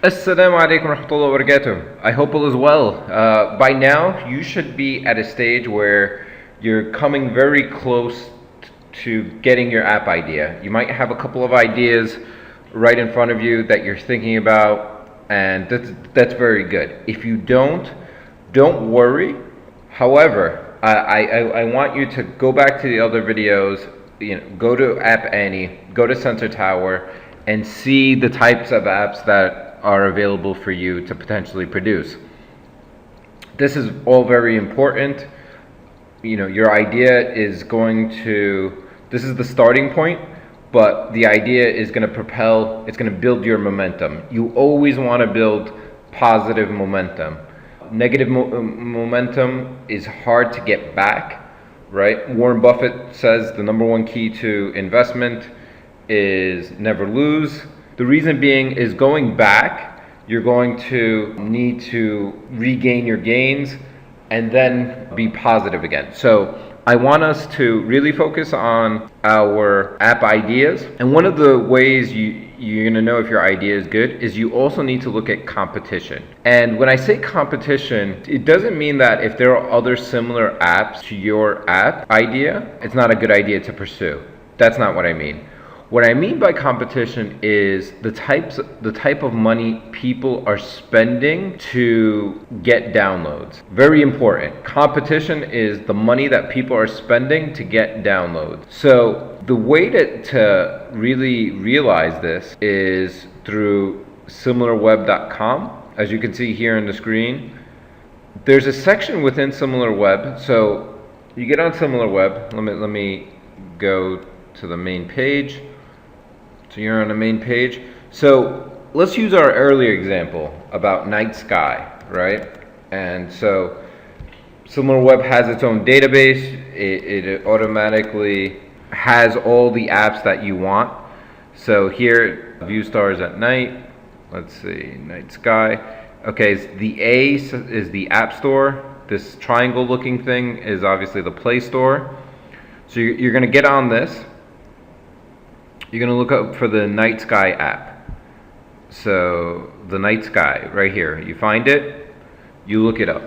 Assalamu alaikum warahmatullahi wabarakatuh. I hope all is well. By now, you should be at a stage where you're coming very close to getting your app idea. You might have a couple of ideas right in front of you that you're thinking about, and that's very good. If you don't worry. However, I want you to go back to the other videos, go to App Annie, go to Sensor Tower, and see the types of apps that are available for you to potentially produce. This is all very important. Your idea is this is the starting point, but the idea is going to propel, it's going to build your momentum. You always want to build positive momentum. Negative momentum is hard to get back, right? Warren Buffett says the number one key to investment is never lose. The reason being is going back, you're going to need to regain your gains and then be positive again. So I want us to really focus on our app ideas. And one of the ways you're going to know if your idea is good is you also need to look at competition. And when I say competition, it doesn't mean that if there are other similar apps to your app idea, it's not a good idea to pursue. That's not what I mean. What I mean by competition is the type of money people are spending to get downloads. Very important. Competition is the money that people are spending to get downloads. So the way to really realize this is through similarweb.com. As you can see here on the screen, there's a section within SimilarWeb. So you get on SimilarWeb. Let me go to the main page. So you're on the main page. So let's use our earlier example about Night Sky, right? And so SimilarWeb has its own database. It automatically has all the apps that you want. So here, view stars at night. Let's see, Night Sky. Okay, so the A is the App Store. This triangle looking thing is obviously the Play Store. So you're gonna get on this. You're going to look up for the Night Sky app. So the Night Sky right here. You find it, you look it up.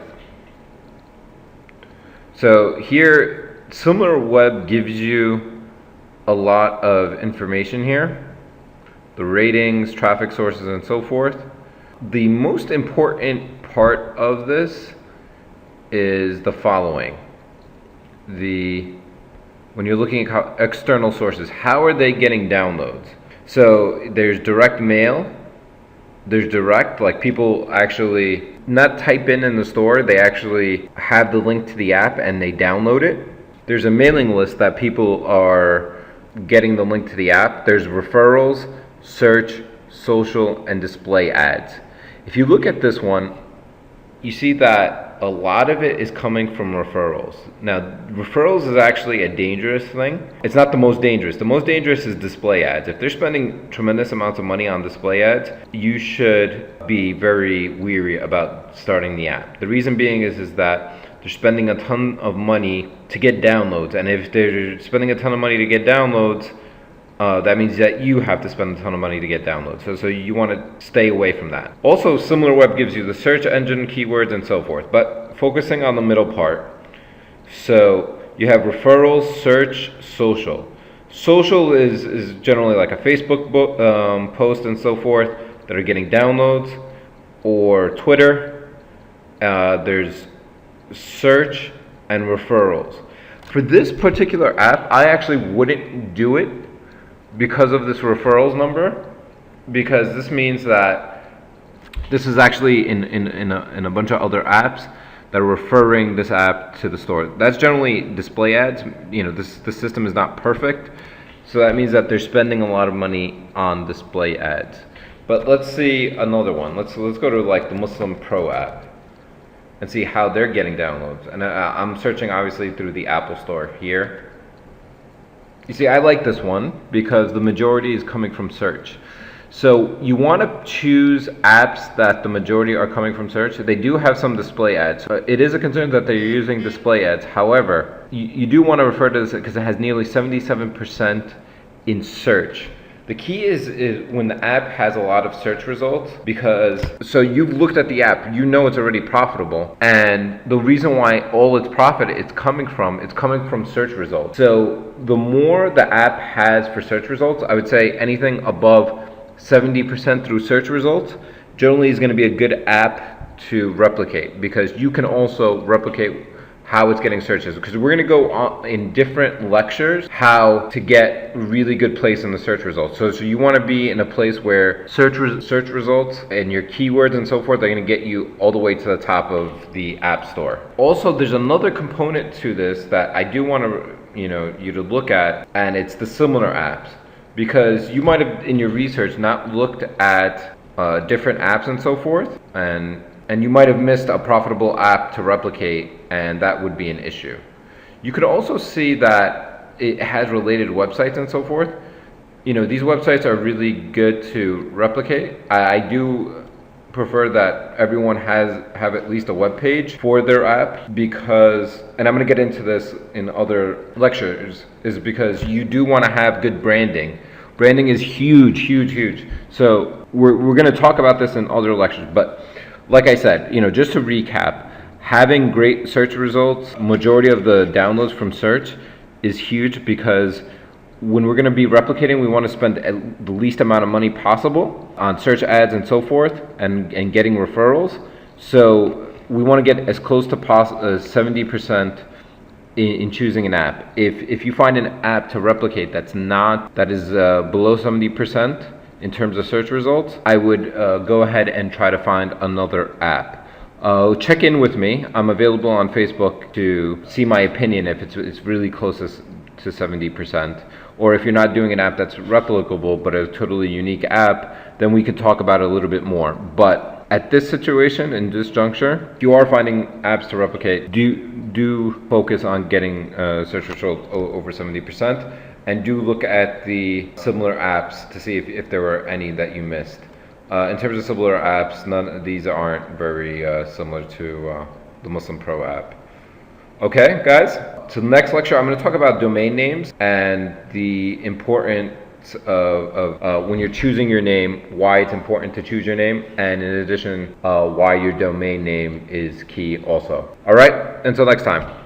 So here, SimilarWeb gives you a lot of information here. The ratings, traffic sources, and so forth. The most important part of this is the following. When you're looking at external sources, how are they getting downloads? So there's direct mail, there's direct, like people actually not type in the store, they actually have the link to the app and they download it. There's a mailing list that people are getting the link to the app. There's referrals, search, social, and display ads. If you look at this one, you see that a lot of it is coming from referrals. Now, referrals is actually a dangerous thing. It's not the most dangerous. The most dangerous is display ads. If they're spending tremendous amounts of money on display ads, you should be very weary about starting the app. The reason being is that they're spending a ton of money to get downloads. And if they're spending a ton of money to get downloads, that means that you have to spend a ton of money to get downloads. So you want to stay away from that. Also, SimilarWeb gives you the search engine keywords and so forth. But focusing on the middle part, so you have referrals, search, social. Social is generally like a Facebook post and so forth that are getting downloads, or Twitter. There's search and referrals. For this particular app, I actually wouldn't do it because of this referrals number, because this means that this is actually in a bunch of other apps that are referring this app to the store. That's generally display ads. This system is not perfect, so that means that they're spending a lot of money on display ads. But let's see another one. Let's go to like the Muslim Pro app and see how they're getting downloads. And I'm searching obviously through the Apple Store here. You see, I like this one because the majority is coming from search. So you want to choose apps that the majority are coming from search. They do have some display ads. It is a concern that they're using display ads. However, you do want to refer to this because it has nearly 77% in search. The key is when the app has a lot of search results, because so you've looked at the app, you know it's already profitable, and the reason why all its profit is coming from, it's coming from search results. So the more the app has for search results, I would say anything above 70% through search results generally is going to be a good app to replicate, because you can also replicate how it's getting searches, because we're going to go on in different lectures how to get really good place in the search results. So you want to be in a place where search results and your keywords and so forth are going to get you all the way to the top of the app store. Also, there's another component to this that I do want to you to look at, and it's the similar apps, because you might have in your research not looked at different apps and so forth, and you might have missed a profitable app to replicate, and that would be an issue. You could also see that it has related websites and so forth. These websites are really good to replicate. I do prefer that everyone have at least a web page for their app, because, and I'm going to get into this in other lectures, is because you do want to have good branding. Branding is huge. So we're going to talk about this in other lectures, but like I said, just to recap, having great search results, majority of the downloads from search is huge, because when we're going to be replicating, we want to spend the least amount of money possible on search ads and so forth, and getting referrals. So we want to get as close to 70% in choosing an app. If you find an app to replicate that is below 70% in terms of search results, I would go ahead and try to find another app. Check in with me. I'm available on Facebook to see my opinion if it's really close to 70%. Or if you're not doing an app that's replicable but a totally unique app, then we can talk about it a little bit more. But at this situation, in this juncture, if you are finding apps to replicate, do focus on getting search results over 70%. And do look at the similar apps to see if there were any that you missed. In terms of similar apps, none of these aren't very similar to the Muslim Pro app. Okay, guys? So the next lecture, I'm going to talk about domain names and the importance of when you're choosing your name, why it's important to choose your name, and in addition, why your domain name is key also. All right? Until next time.